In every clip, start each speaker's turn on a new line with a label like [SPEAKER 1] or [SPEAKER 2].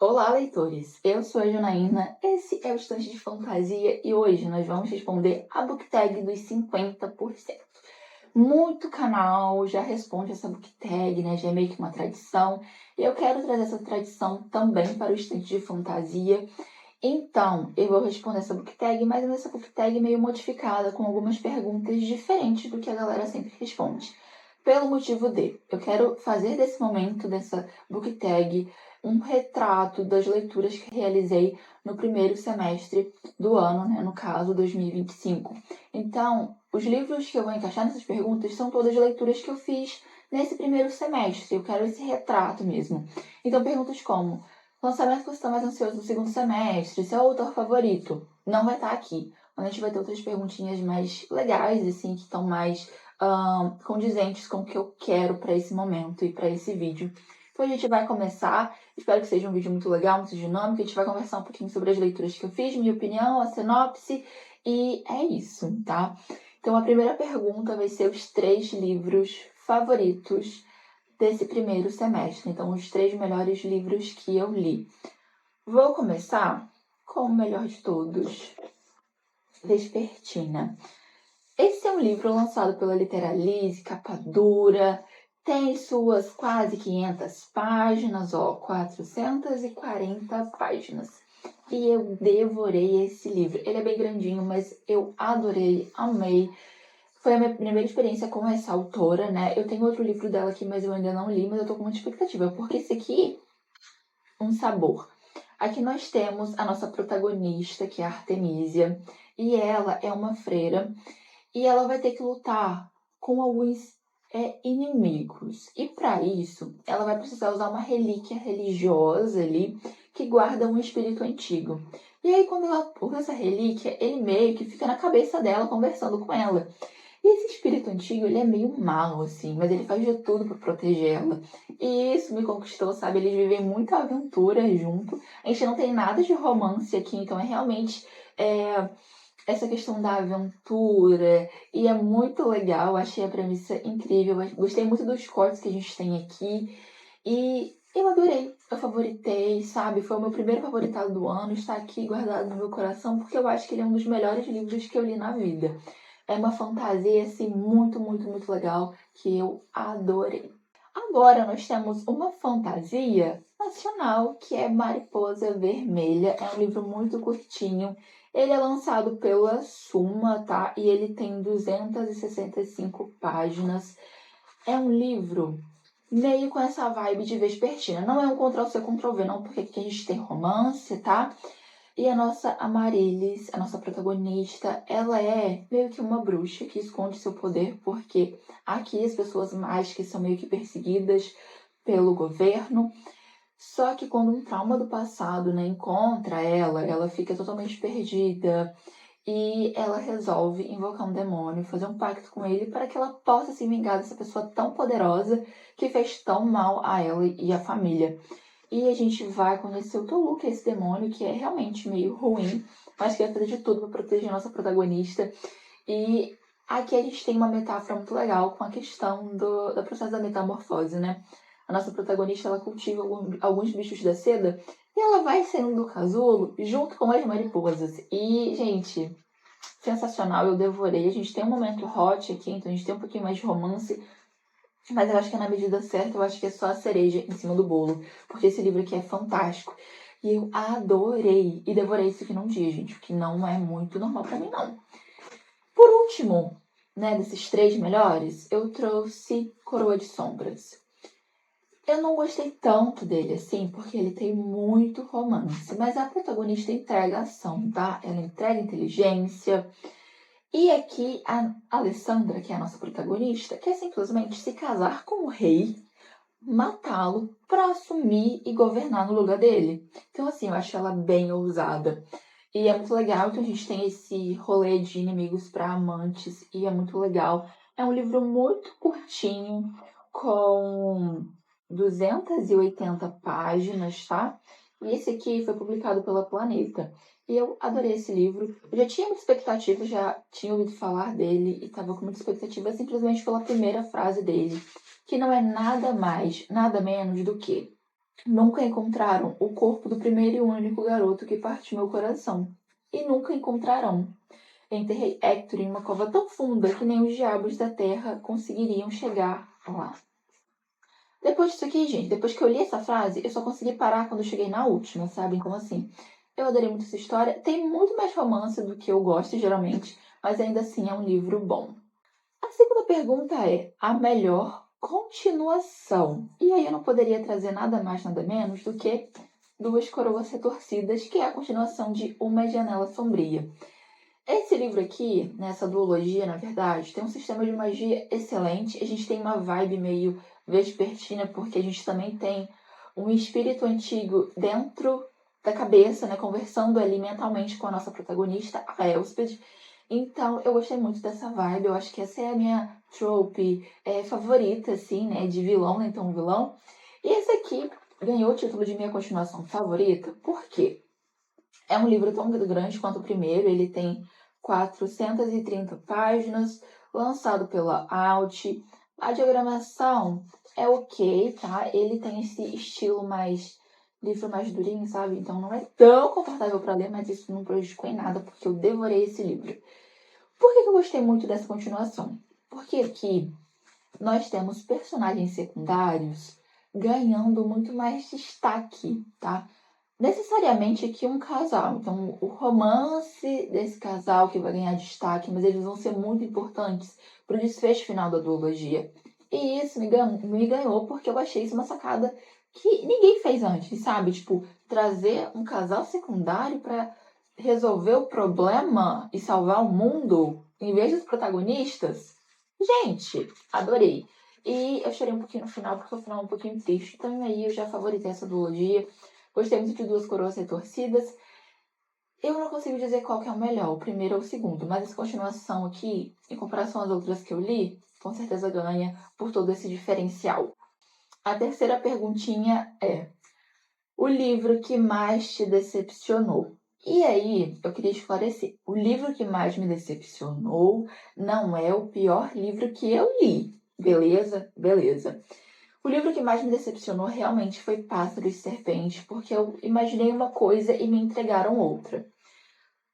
[SPEAKER 1] Olá, leitores! Eu sou a Janaína, esse é o Estante de Fantasia e hoje nós vamos responder a book tag dos 50%. Muito canal já responde essa book tag, né? Já é meio que uma tradição. E eu quero trazer essa tradição também para o Estante de Fantasia. Então, eu vou responder essa book tag, mas essa book tag meio modificada, com algumas perguntas diferentes do que a galera sempre responde. Pelo motivo de, eu quero fazer desse momento, dessa book tag, um retrato das leituras que realizei no primeiro semestre do ano, né, no caso 2025. Então, os livros que eu vou encaixar nessas perguntas são todas leituras que eu fiz nesse primeiro semestre. Eu quero esse retrato mesmo. Então, perguntas como: lançamento que você está mais ansioso no segundo semestre? Seu autor favorito? Não vai estar aqui. A gente vai ter outras perguntinhas mais legais, assim, que estão mais condizentes com o que eu quero para esse momento e para esse vídeo. Então a gente vai começar, espero que seja um vídeo muito legal, muito dinâmico, a gente vai conversar um pouquinho sobre as leituras que eu fiz, minha opinião, a sinopse, e é isso, tá? Então a primeira pergunta vai ser os 3 livros favoritos desse primeiro semestre, então os 3 melhores livros que eu li. Vou começar com o melhor de todos, Vespertina. Esse é um livro lançado pela Literalise, capa dura, tem suas quase 500 páginas, 440 páginas. E eu devorei esse livro. Ele é bem grandinho, mas eu adorei, amei. Foi a minha primeira experiência com essa autora, né? Eu tenho outro livro dela aqui, mas eu ainda não li, mas eu tô com muita expectativa, porque esse aqui, um sabor. Aqui nós temos a nossa protagonista, que é a Artemisia, e ela é uma freira. E ela vai ter que lutar com alguns inimigos. E para isso, ela vai precisar usar uma relíquia religiosa ali que guarda um espírito antigo. E aí, quando ela usa essa relíquia, ele meio que fica na cabeça dela, conversando com ela. E esse espírito antigo, ele é meio mau, assim, mas ele faz de tudo para proteger ela. E isso me conquistou, sabe? Eles vivem muita aventura junto. A gente não tem nada de romance aqui, então é realmente essa questão da aventura, e é muito legal, achei a premissa incrível, gostei muito dos cortes que a gente tem aqui, e eu adorei, eu favoritei, sabe, foi o meu primeiro favoritado do ano, está aqui guardado no meu coração, porque eu acho que ele é um dos melhores livros que eu li na vida. É uma fantasia, assim, muito, muito, muito legal, que eu adorei. Agora nós temos uma fantasia nacional, que é Mariposa Vermelha. É um livro muito curtinho. Ele é lançado pela Suma, tá? E ele tem 265 páginas. É um livro meio com essa vibe de Vespertina. Não é um Ctrl-C, Ctrl-V, não, porque aqui a gente tem romance, tá? E a nossa Amaryllis, a nossa protagonista, ela é meio que uma bruxa que esconde seu poder, porque aqui as pessoas mágicas são meio que perseguidas pelo governo. Só que quando um trauma do passado, né, encontra ela fica totalmente perdida. E ela resolve invocar um demônio, fazer um pacto com ele para que ela possa se vingar dessa pessoa tão poderosa que fez tão mal a ela e a família. E a gente vai conhecer o Tolu, que é esse demônio que é realmente meio ruim, mas que vai fazer de tudo para proteger a nossa protagonista. E aqui a gente tem uma metáfora muito legal com a questão do processo da metamorfose, né? A nossa protagonista, ela cultiva alguns bichos da seda e ela vai saindo do casulo junto com as mariposas. E, gente, sensacional, eu devorei. A gente tem um momento hot aqui, então a gente tem um pouquinho mais de romance, mas eu acho que é na medida certa, eu acho que é só a cereja em cima do bolo, porque esse livro aqui é fantástico. E eu adorei. E devorei isso aqui num dia, gente, o que não é muito normal pra mim, não. Por último, né, desses 3 melhores, eu trouxe Coroa de Sombras. Eu não gostei tanto dele, assim, porque ele tem muito romance, mas a protagonista entrega ação, tá? Ela entrega inteligência. E aqui a Alessandra, que é a nossa protagonista, quer simplesmente se casar com o rei, matá-lo para assumir e governar no lugar dele. Então, assim, eu acho ela bem ousada. E é muito legal que a gente tem esse rolê de inimigos para amantes, e é muito legal. É um livro muito curtinho, com 280 páginas, tá? E esse aqui foi publicado pela Planeta. E eu adorei esse livro. Eu já tinha muita expectativa, já tinha ouvido falar dele e estava com muita expectativa simplesmente pela primeira frase dele, que não é nada mais, nada menos do que: Nunca encontraram o corpo do primeiro e único garoto que partiu meu coração. E nunca encontrarão. Enterrei Hector em uma cova tão funda que nem os diabos da terra conseguiriam chegar lá. Depois disso aqui, gente, depois que eu li essa frase, eu só consegui parar quando eu cheguei na última, sabe? Então, assim, eu adorei muito essa história. Tem muito mais romance do que eu gosto, geralmente, mas ainda assim é um livro bom. A segunda pergunta é a melhor continuação. E aí eu não poderia trazer nada mais, nada menos do que Duas Coroas Retorcidas, que é a continuação de Uma Janela Sombria. Esse livro aqui, nessa duologia, na verdade, tem um sistema de magia excelente. A gente tem uma vibe meio vespertina, porque a gente também tem um espírito antigo dentro da cabeça, né, conversando ali mentalmente com a nossa protagonista, a Elspeth. Então, eu gostei muito dessa vibe. Eu acho que essa é a minha trope favorita, assim, né, de vilão, né, então vilão. E esse aqui ganhou o título de minha continuação favorita, por quê? É um livro tão grande quanto o primeiro, ele tem 430 páginas, lançado pela Alt. A diagramação é ok, tá? Ele tem esse estilo mais livro mais durinho, sabe? Então não é tão confortável para ler, mas isso não prejudicou em nada, porque eu devorei esse livro. Por que eu gostei muito dessa continuação? Porque aqui nós temos personagens secundários ganhando muito mais destaque, tá? Necessariamente aqui um casal. Então, o romance desse casal que vai ganhar destaque, mas eles vão ser muito importantes para o desfecho final da duologia. E isso me ganhou porque eu achei isso uma sacada que ninguém fez antes, sabe? Tipo, trazer um casal secundário para resolver o problema e salvar o mundo em vez dos protagonistas. Gente, adorei. E eu chorei um pouquinho no final, porque o final é um pouquinho triste. Então aí eu já favoritei essa duologia. Gostei muito de Duas Coroas Retorcidas. Eu não consigo dizer qual que é o melhor, o primeiro ou o segundo, mas essa continuação aqui, em comparação às outras que eu li, com certeza ganha por todo esse diferencial. A terceira perguntinha é: o livro que mais te decepcionou? E aí, eu queria esclarecer. O livro que mais me decepcionou não é o pior livro que eu li. Beleza? Beleza. O livro que mais me decepcionou realmente foi Pássaro e Serpente, porque eu imaginei uma coisa e me entregaram outra.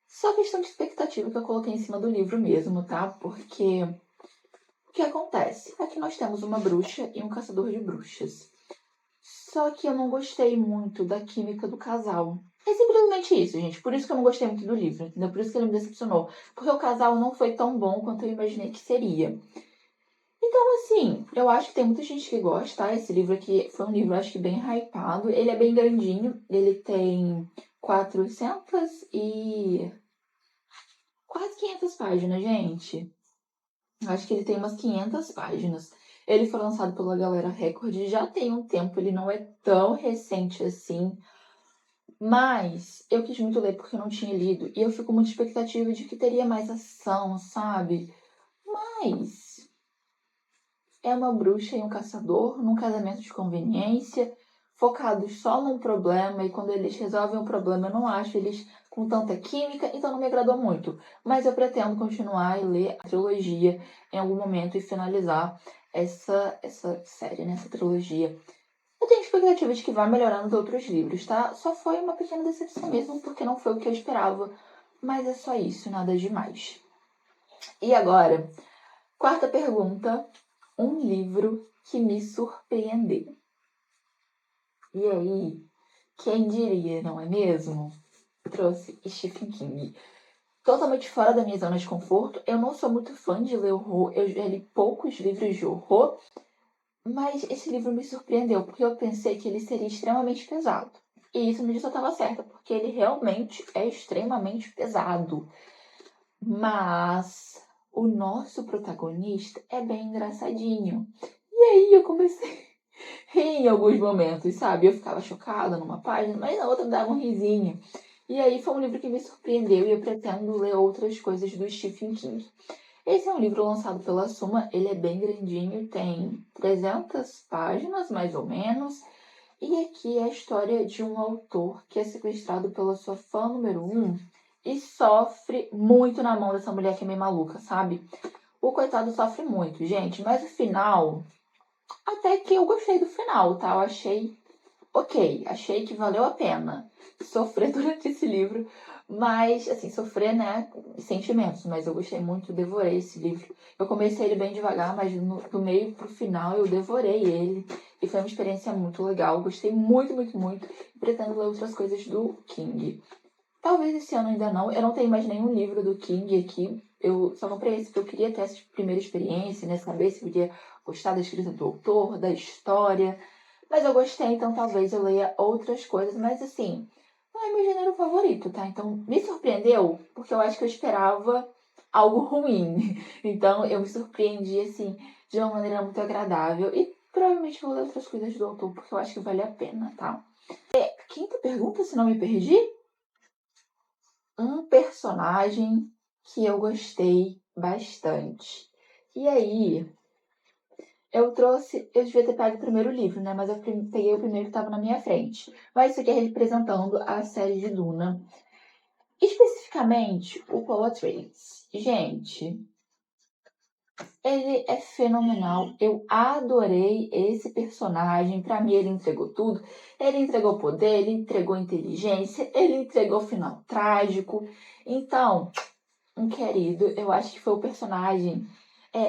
[SPEAKER 1] Só questão de expectativa que eu coloquei em cima do livro mesmo, tá? Porque o que acontece? Aqui nós temos uma bruxa e um caçador de bruxas. Só que eu não gostei muito da química do casal. É simplesmente isso, gente. Por isso que eu não gostei muito do livro, entendeu? Por isso que ele me decepcionou. Porque o casal não foi tão bom quanto eu imaginei que seria. Então, assim, eu acho que tem muita gente que gosta, tá? Esse livro aqui foi um livro, acho que bem hypado. Ele é bem grandinho. Ele tem 400 e... quase 500 páginas, gente. Acho que ele tem umas 500 páginas. Ele foi lançado pela Galera Record, já tem um tempo, ele não é tão recente assim. Mas eu quis muito ler porque eu não tinha lido. E eu fico com muita expectativa de que teria mais ação, sabe? Mas é uma bruxa e um caçador num casamento de conveniência, focados só num problema. E quando eles resolvem o problema, eu não acho eles com tanta química, então não me agradou muito. Mas eu pretendo continuar e ler a trilogia em algum momento e finalizar essa série, né? Essa trilogia. Eu tenho expectativa de que vai melhorar nos outros livros, tá? Só foi uma pequena decepção mesmo, porque não foi o que eu esperava. Mas é só isso, nada demais. E agora, quarta pergunta. Um livro que me surpreendeu. E aí, quem diria, não é mesmo? Trouxe Stephen King. Totalmente fora da minha zona de conforto. Eu não sou muito fã de ler horror. Eu já li poucos livros de horror. Mas esse livro me surpreendeu, porque eu pensei que ele seria extremamente pesado. E isso me disse que eu estava certa, porque ele realmente é extremamente pesado. Mas o nosso protagonista é bem engraçadinho. E aí eu comecei a rir em alguns momentos, sabe? Eu ficava chocada numa página, mas na outra dava um risinho. E aí foi um livro que me surpreendeu e eu pretendo ler outras coisas do Stephen King. Esse é um livro lançado pela Suma, ele é bem grandinho, tem 300 páginas, mais ou menos. E aqui é a história de um autor que é sequestrado pela sua fã número 1 e sofre muito na mão dessa mulher que é meio maluca, sabe? O coitado sofre muito, gente, mas o final, até que eu gostei do final, tá? Eu achei ok, achei que valeu a pena sofrer durante esse livro, mas, assim, sofrer, né, sentimentos, mas eu gostei muito, devorei esse livro. Eu comecei ele bem devagar, mas do meio pro final eu devorei ele, e foi uma experiência muito legal, gostei muito, muito, muito, e pretendo ler outras coisas do King. Talvez esse ano ainda não, eu não tenho mais nenhum livro do King aqui, eu só comprei esse porque eu queria ter essa primeira experiência, né, saber se eu iria gostar da escrita do autor, da história, mas eu gostei, então talvez eu leia outras coisas, mas assim, não é meu gênero favorito, tá? Então me surpreendeu, porque eu acho que eu esperava algo ruim. Então eu me surpreendi, assim, de uma maneira muito agradável. E provavelmente vou ler outras coisas do autor, porque eu acho que vale a pena, tá? Quinta pergunta, se não me perdi. Um personagem que eu gostei bastante. E aí, eu devia ter pego o primeiro livro, né? Mas eu peguei o primeiro que estava na minha frente. Mas isso aqui é representando a série de Duna. Especificamente, o Paul Atreides. Gente, ele é fenomenal. Eu adorei esse personagem. Pra mim, ele entregou tudo. Ele entregou poder, ele entregou inteligência, ele entregou final trágico. Então, um querido, eu acho que foi o personagem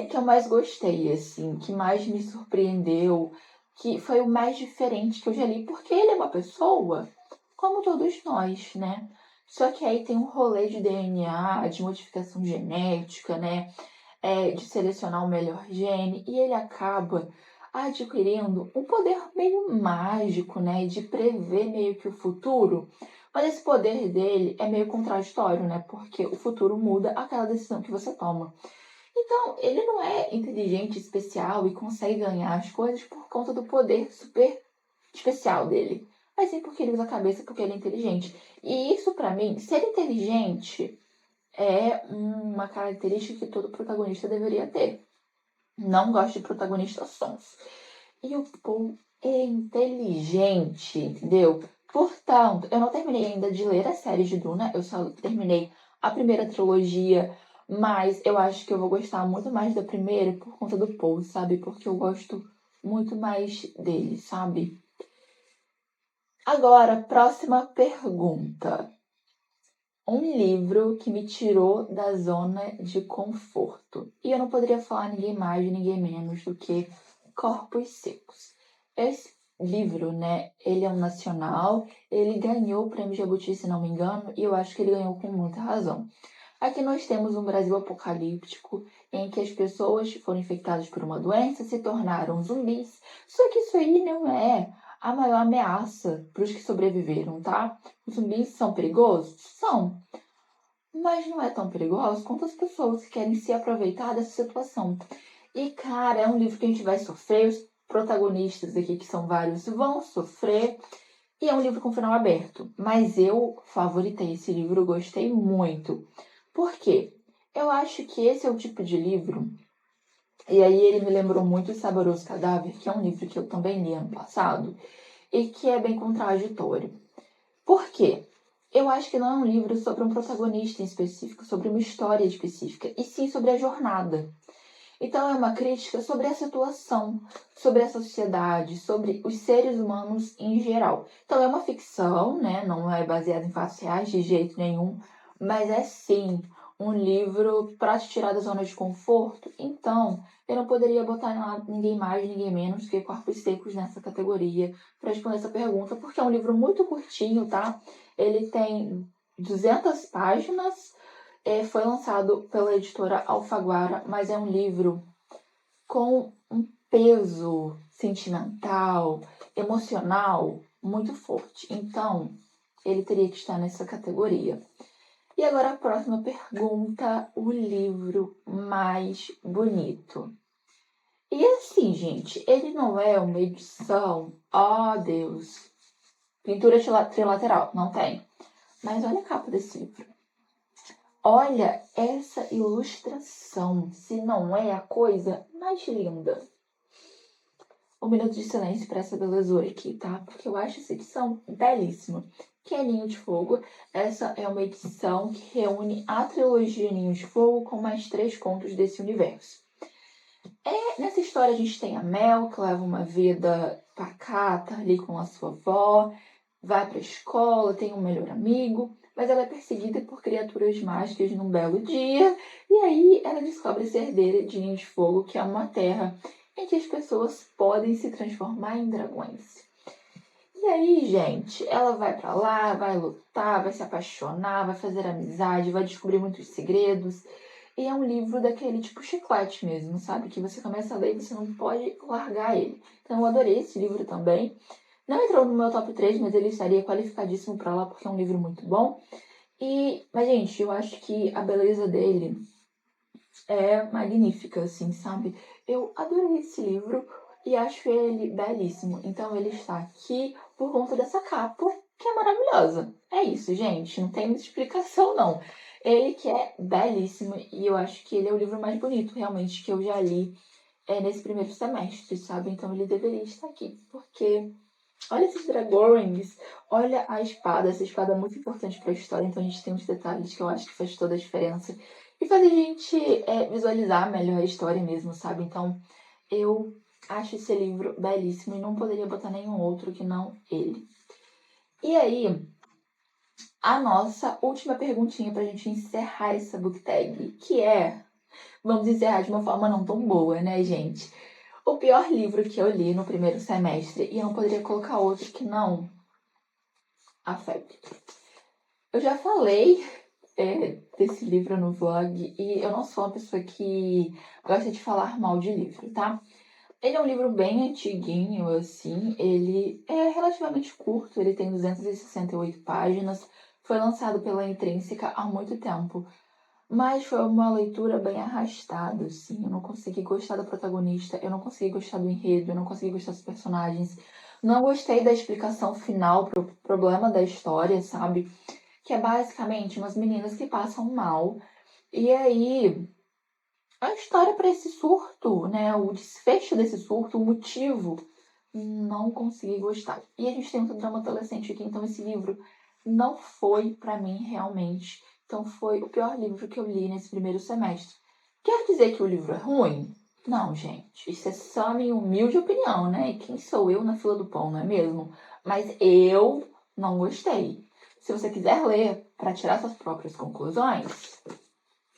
[SPEAKER 1] que eu mais gostei, assim, que mais me surpreendeu, que foi o mais diferente que eu já li, porque ele é uma pessoa como todos nós, né? Só que aí tem um rolê de DNA, de modificação genética, né? De selecionar o melhor gene, e ele acaba adquirindo um poder meio mágico, né? De prever meio que o futuro. Mas esse poder dele é meio contraditório, né? Porque o futuro muda a cada decisão que você toma. Então, ele não é inteligente, especial e consegue ganhar as coisas por conta do poder super especial dele. Mas sim porque ele usa a cabeça, porque ele é inteligente. E isso, pra mim, ser inteligente é uma característica que todo protagonista deveria ter. Não gosto de protagonistas sons. E o Paul é inteligente, entendeu? Portanto, eu não terminei ainda de ler a série de Duna, eu só terminei a primeira trilogia, mas eu acho que eu vou gostar muito mais da primeira por conta do Paul, sabe? Porque eu gosto muito mais dele, sabe? Agora, próxima pergunta. Um livro que me tirou da zona de conforto. E eu não poderia falar ninguém mais, ninguém menos do que Corpos Secos. Esse livro, né, ele é um nacional, ele ganhou o Prêmio Jabuti, se não me engano, e eu acho que ele ganhou com muita razão. Aqui nós temos um Brasil apocalíptico em que as pessoas foram infectadas por uma doença, se tornaram zumbis. Só que isso aí não é a maior ameaça para os que sobreviveram, tá? Os zumbis são perigosos? São. Mas não é tão perigoso quanto as pessoas que querem se aproveitar dessa situação. E, cara, é um livro que a gente vai sofrer, os protagonistas aqui, que são vários, vão sofrer. E é um livro com final aberto. Mas eu favoritei esse livro, eu gostei muito. Por quê? Eu acho que esse é o tipo de livro. E aí ele me lembrou muito o Saboroso Cadáver, que é um livro que eu também li ano passado. E que é bem contraditório. Por quê? Eu acho que não é um livro sobre um protagonista em específico, sobre uma história específica, e sim sobre a jornada. Então é uma crítica sobre a situação, sobre a sociedade, sobre os seres humanos em geral. Então é uma ficção, né? Não é baseada em fatos reais de jeito nenhum, mas é sim um livro para te tirar da zona de conforto. Então eu não poderia botar ninguém mais, ninguém menos que Corpos Secos nessa categoria para responder essa pergunta, porque é um livro muito curtinho, tá? Ele tem 200 páginas, foi lançado pela editora Alfaguara, mas é um livro com um peso sentimental, emocional muito forte. Então, ele teria que estar nessa categoria. E agora a próxima pergunta: o livro mais bonito. E assim, gente, ele não é uma edição, oh Deus, pintura trilateral, não tem. Mas olha a capa desse livro. Olha essa ilustração, se não é a coisa mais linda. Um minuto de silêncio para essa belezura aqui, tá? Porque eu acho essa edição belíssima. Que é Ninho de Fogo. Essa é uma edição que reúne a trilogia Ninho de Fogo com mais 3 contos desse universo. Nessa história a gente tem a Mel, que leva uma vida pacata ali com a sua avó, vai pra escola, tem um melhor amigo, mas ela é perseguida por criaturas mágicas num belo dia, e aí ela descobre ser herdeira de Ninho de Fogo, que é uma terra em que as pessoas podem se transformar em dragões. E aí, gente, ela vai pra lá, vai lutar, vai se apaixonar, vai fazer amizade, vai descobrir muitos segredos. E é um livro daquele tipo chiclete mesmo, sabe? Que você começa a ler e você não pode largar ele. Então eu adorei esse livro também. Não entrou no meu top 3, mas ele estaria qualificadíssimo pra lá porque é um livro muito bom. Mas, gente, eu acho que a beleza dele é magnífica, assim, sabe? Eu adorei esse livro e acho ele belíssimo. Então ele está aqui por conta dessa capa, que é maravilhosa. É isso, gente. Não tem muita explicação, não. Ele que é belíssimo e eu acho que ele é o livro mais bonito, realmente, que eu já li nesse primeiro semestre, sabe? Então ele deveria estar aqui, porque olha esses dragões, olha a espada. Essa espada é muito importante para a história, então a gente tem uns detalhes que eu acho que faz toda a diferença. E faz a gente visualizar melhor a história mesmo, sabe? Então eu acho esse livro belíssimo e não poderia botar nenhum outro que não ele. E aí, a nossa última perguntinha pra gente encerrar essa book tag, que é... Vamos encerrar de uma forma não tão boa, né, gente? O pior livro que eu li no primeiro semestre, e eu não poderia colocar outro que não A Febre. Eu já falei desse livro no vlog e eu não sou uma pessoa que gosta de falar mal de livro, tá? Ele é um livro bem antiguinho, assim, ele é relativamente curto, ele tem 268 páginas, foi lançado pela Intrínseca há muito tempo, mas foi uma leitura bem arrastada, assim, eu não consegui gostar da protagonista, eu não consegui gostar do enredo, eu não consegui gostar dos personagens, não gostei da explicação final pro problema da história, sabe? Que é basicamente umas meninas que passam mal, e aí a história para esse surto, né, o desfecho desse surto, o motivo, não consegui gostar. E a gente tem um drama adolescente aqui, então esse livro não foi para mim realmente. Então foi o pior livro que eu li nesse primeiro semestre. Quer dizer que o livro é ruim? Não, gente. Isso é só a minha humilde opinião, né? E quem sou eu na fila do pão, não é mesmo? Mas eu não gostei. Se você quiser ler para tirar suas próprias conclusões,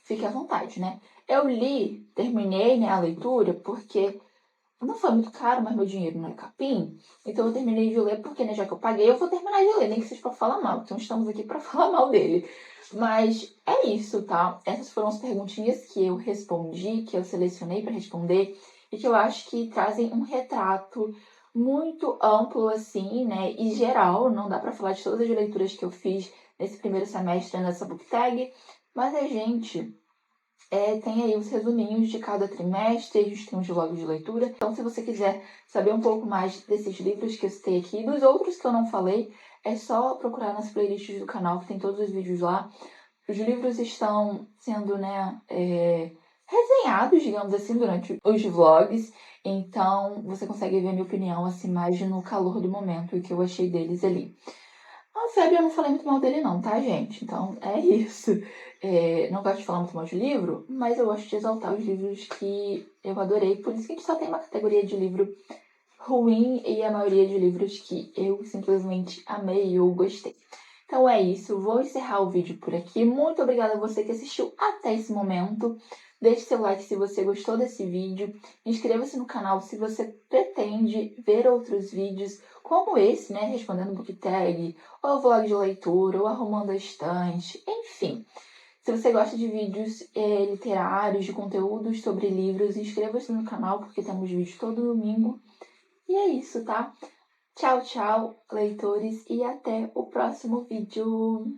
[SPEAKER 1] fique à vontade, né? Eu li, terminei, né, a leitura porque não foi muito caro, mas meu dinheiro não é capim. Então eu terminei de ler porque, né, já que eu paguei, eu vou terminar de ler, nem que seja pra falar mal. Então estamos aqui pra falar mal dele. Mas é isso, tá? Essas foram as perguntinhas que eu respondi, que eu selecionei pra responder e que eu acho que trazem um retrato muito amplo, assim, né, e geral. Não dá pra falar de todas as leituras que eu fiz nesse primeiro semestre nessa book tag, mas a gente tem aí os resuminhos de cada trimestre, a gente tem os vlogs de leitura. Então, se você quiser saber um pouco mais desses livros que eu citei aqui, dos outros que eu não falei, é só procurar nas playlists do canal, que tem todos os vídeos lá. Os livros estão sendo, né, resenhados, digamos assim, durante os vlogs. Então, você consegue ver a minha opinião, assim, mais no calor do momento, o que eu achei deles ali. A Febre eu não falei muito mal dele não, tá, gente? Então, é isso. Não gosto de falar muito mal de livro, mas eu gosto de exaltar os livros que eu adorei. Por isso que a gente só tem uma categoria de livro ruim e a maioria de livros que eu simplesmente amei e eu gostei. Então é isso, vou encerrar o vídeo por aqui. Muito obrigada a você que assistiu até esse momento. Deixe seu like se você gostou desse vídeo. Inscreva-se no canal se você pretende ver outros vídeos como esse, né? Respondendo book tag, ou vlog de leitura, ou arrumando a estante, enfim. Se você gosta de vídeos literários, de conteúdos sobre livros, inscreva-se no canal porque temos vídeos todo domingo. E é isso, tá? Tchau, tchau, leitores, e até o próximo vídeo.